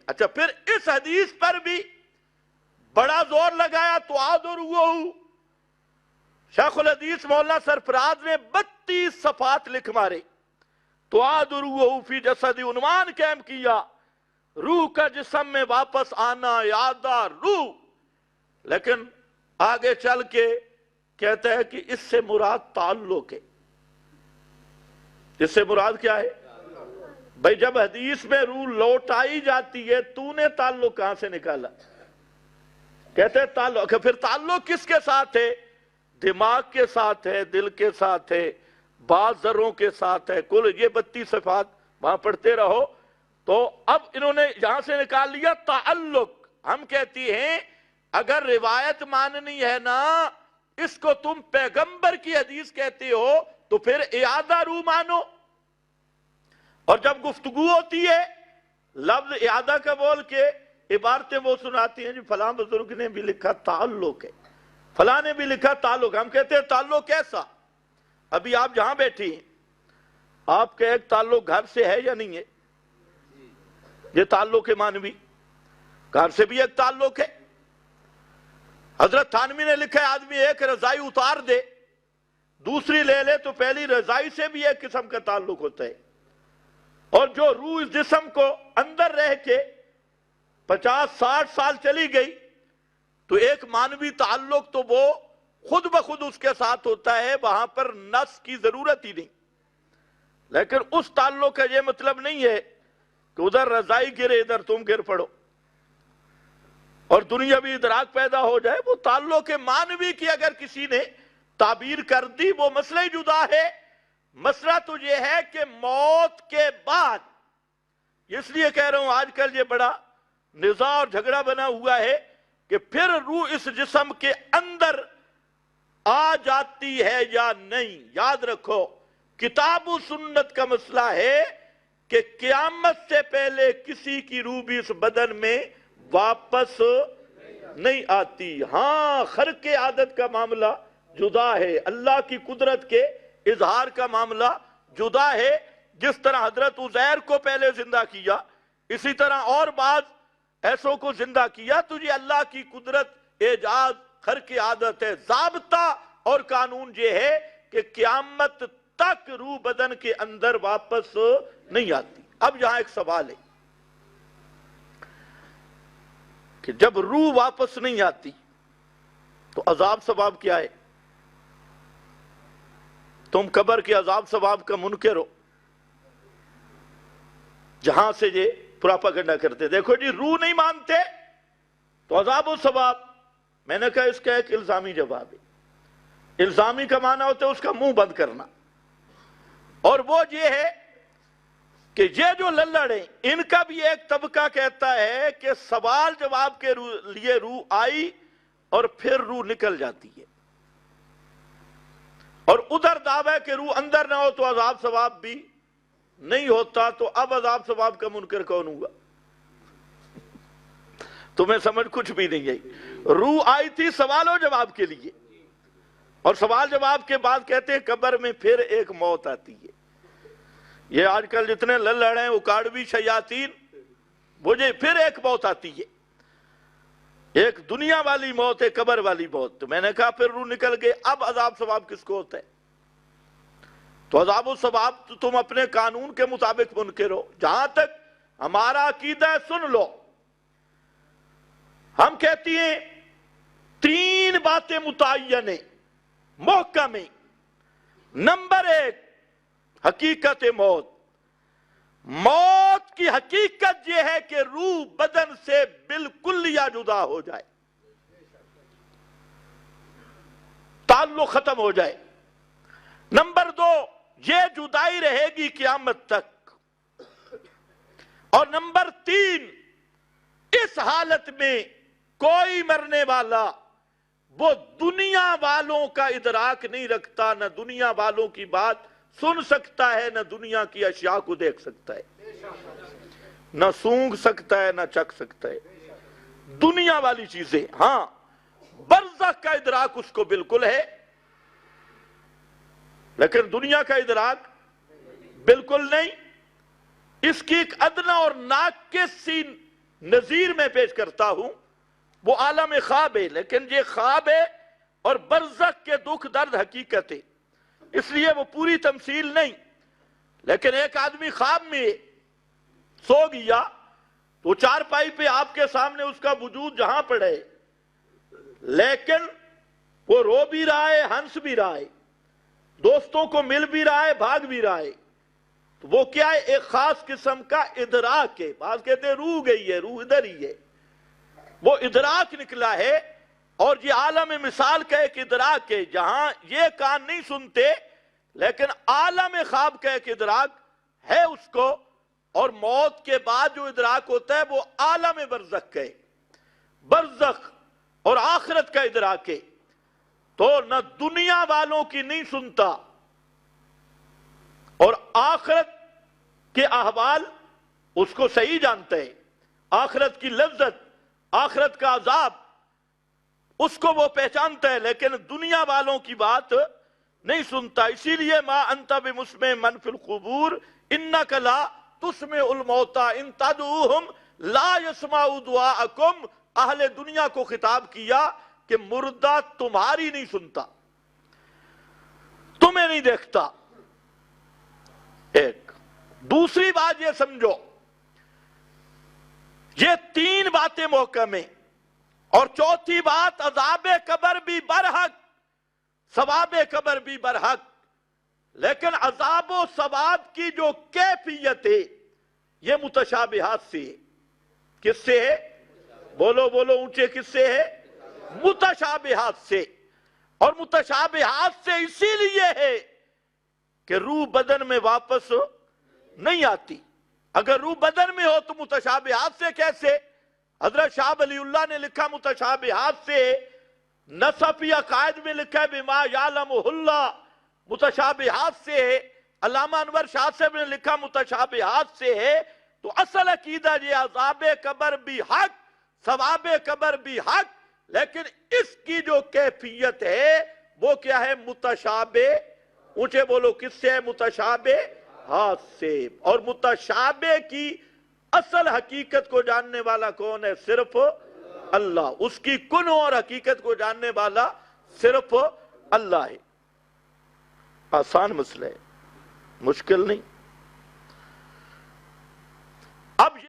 اچھا پھر اس حدیث پر بھی بڑا زور لگایا تو آدرو شیخ الحدیث مولانا سرفراز نے 32 صفحات لکھ مارے تو آدرو فی جسد عنوان قائم کیا روح کا جسم میں واپس آنا یادہ روح. لیکن آگے چل کے کہتا ہے کہ اس سے مراد تعلق ہے. اس سے مراد کیا ہے بھئی؟ جب حدیث میں روح لوٹائی جاتی ہے تو نے تعلق کہاں سے نکالا؟ کہتے ہیں تعلق. پھر تعلق کس کے ساتھ ہے؟ دماغ کے ساتھ ہے، دل کے ساتھ ہے، بعض ذروں کے ساتھ ہے. کل یہ 32 صفحات وہاں پڑھتے رہو. تو اب انہوں نے یہاں سے نکال لیا تعلق. ہم کہتی ہیں اگر روایت ماننی ہے نا، اس کو تم پیغمبر کی حدیث کہتے ہو تو پھر اعادہ روح مانو. اور جب گفتگو ہوتی ہے لفظ اعادہ کا بول کے عبارتیں وہ سناتی ہیں جی فلاں بزرگ نے بھی لکھا تعلق ہے، فلاں نے بھی لکھا تعلق. ہم کہتے ہیں تعلق کیسا؟ ابھی آپ جہاں بیٹھی ہیں آپ کا ایک تعلق گھر سے ہے یا نہیں ہے؟ یہ تعلق ہے مانوی. گھر سے بھی ایک تعلق ہے. حضرت تھانوی نے لکھا ہے آدمی ایک رضائی اتار دے دوسری لے لے تو پہلی رضائی سے بھی ایک قسم کا تعلق ہوتا ہے. اور جو روح اس جسم کو اندر رہ کے 50-60 سال چلی گئی تو ایک مانوی تعلق تو وہ خود بخود اس کے ساتھ ہوتا ہے، وہاں پر نس کی ضرورت ہی نہیں. لیکن اس تعلق کا یہ مطلب نہیں ہے کہ ادھر رضائی گرے ادھر تم گر پڑو اور دنیاوی ادراک پیدا ہو جائے. وہ تعلق مانوی کی اگر کسی نے تعبیر کر دی وہ مسئلہ ہی جدا ہے. مسئلہ تو یہ ہے کہ موت کے بعد، اس لیے کہہ رہا ہوں آج کل یہ بڑا نزاع اور جھگڑا بنا ہوا ہے کہ پھر روح اس جسم کے اندر آ جاتی ہے یا نہیں. یاد رکھو کتاب و سنت کا مسئلہ ہے کہ قیامت سے پہلے کسی کی روح بھی اس بدن میں واپس نہیں آتی. ہاں خرق عادت کا معاملہ جدا ہے، اللہ کی قدرت کے اظہار کا معاملہ جدا ہے. جس طرح حضرت عزیر کو پہلے زندہ کیا اسی طرح اور بعض ایسوں کو زندہ کیا. تو یہ اللہ کی قدرت اعجاز خرق عادت ہے. ضابطہ اور قانون یہ ہے کہ قیامت تک روح بدن کے اندر واپس نہیں آتی. اب یہاں ایک سوال ہے کہ جب روح واپس نہیں آتی تو عذاب ثواب کیا ہے؟ تم قبر کے عذاب ثواب کا منکر ہو جہاں سے یہ پراپاگنڈا کرتے. دیکھو جی روح نہیں مانتے تو عذاب و ثواب. میں نے کہا اس کا ایک الزامی جواب ہے. الزامی کا معنی ہوتا ہے اس کا منہ بند کرنا، اور وہ یہ ہے کہ یہ جو للڑ ہیں ان کا بھی ایک طبقہ کہتا ہے کہ سوال جواب کے لیے روح آئی اور پھر روح نکل جاتی ہے، اور ادھر دعویٰ کہ روح اندر نہ ہو تو عذاب ثواب بھی نہیں ہوتا. تو اب عذاب ثواب کا منکر کون ہوا؟ تمہیں سمجھ کچھ بھی نہیں آئی. روح آئی تھی سوال و جواب کے لیے، اور سوال جواب کے بعد کہتے ہیں قبر میں پھر ایک موت آتی ہے. یہ آج کل جتنے للڑ ہیں اکاڑوی شیاطین، مجھے پھر ایک موت آتی ہے. ایک دنیا والی موت ہے، قبر والی موت. تو میں نے کہا پھر روح نکل گئے، اب عذاب ثواب کس کو ہوتا ہے؟ تو عذاب و ثواب تو تم اپنے قانون کے مطابق منکر ہو. جہاں تک ہمارا عقیدہ ہے سن لو. ہم کہتی ہیں 3 باتیں متعین ہیں محکم ہیں. نمبر 1 حقیقت موت. موت کی حقیقت یہ ہے کہ روح بدن سے بالکل یا جدا ہو جائے، تعلق ختم ہو جائے. نمبر 2 یہ جدائی رہے گی قیامت تک. اور نمبر 3 اس حالت میں کوئی مرنے والا وہ دنیا والوں کا ادراک نہیں رکھتا، نہ دنیا والوں کی بات سن سکتا ہے، نہ دنیا کی اشیاء کو دیکھ سکتا ہے، نہ سونگ سکتا ہے، نہ چکھ سکتا ہے دنیا والی چیزیں. ہاں برزخ کا ادراک اس کو بالکل ہے لیکن دنیا کا ادراک بالکل نہیں. اس کی ایک ادنا اور ناقص سی نظیر میں پیش کرتا ہوں وہ عالم خواب ہے، لیکن یہ خواب ہے اور برزخ کے دکھ درد حقیقت ہے، اس لیے وہ پوری تمثیل نہیں۔ لیکن ایک آدمی خواب میں سو گیا تو چارپائی پہ آپ کے سامنے اس کا وجود جہاں پڑے، لیکن وہ رو بھی رہا ہے، ہنس بھی رہا ہے، دوستوں کو مل بھی رہا ہے، بھاگ بھی رہا ہے، تو وہ کیا ہے؟ ایک خاص قسم کا ادراک ہے۔ بعض کہتے ہیں روح گئی ہے، روح ادھر ہی ہے، وہ ادراک نکلا ہے۔ اور یہ عالم مثال کا ایک ادراک ہے جہاں یہ کان نہیں سنتے، لیکن عالم خواب کا ایک ادراک ہے اس کو، اور موت کے بعد جو ادراک ہوتا ہے وہ عالم برزخ ہے، برزخ اور آخرت کا ادراک ہے۔ تو نہ دنیا والوں کی نہیں سنتا، اور آخرت کے احوال اس کو صحیح جانتا ہے، آخرت کی لذت، آخرت کا عذاب اس کو وہ پہچانتا ہے، لیکن دنیا والوں کی بات نہیں سنتا۔ اسی لیے ما انت بمسمع من فی القبور انک لا تسمع الموتى ان تدعوہم لا يسمعوا دعاءکم۔ اہل دنیا کو خطاب کیا کہ مردہ تمہاری نہیں سنتا، تمہیں نہیں دیکھتا۔ ایک دوسری بات یہ سمجھو، یہ تین باتیں محکم ہیں، اور چوتھی بات عذاب قبر بھی برحق، ثواب قبر بھی برحق، لیکن عذاب و ثواب کی جو کیفیت ہے یہ متشابہات سے ہے۔ کس سے ہے؟ بولو بولو اونچے، کس سے ہے؟ متشابہات سے۔ اور متشابہات سے اسی لیے ہے کہ روح بدن میں واپس نہیں آتی۔ اگر روح بدن میں ہو تو متشابہات سے کیسے؟ حضرت شاہ ولی اللہ نے لکھا متشابہات سے، نصفی عقائد میں لکھا ہے بما یعلمہ اللہ، متشابہات سے ہے۔ علامہ انور شاہ صاحب نے لکھا متشابہات سے ہے۔ تو اصل عقیدہ یہ عذاب قبر بھی حق، ثواب قبر بھی حق، لیکن اس کی جو کیفیت ہے وہ کیا ہے؟ متشابہ۔ اونچے بولو، کس سے ہے؟ متشابہات سے۔ اور متشابہ کی اصل حقیقت کو جاننے والا کون ہے؟ صرف اللہ۔ اس کی کنہ اور حقیقت کو جاننے والا صرف اللہ ہے۔ آسان مسئلہ ہے، مشکل نہیں۔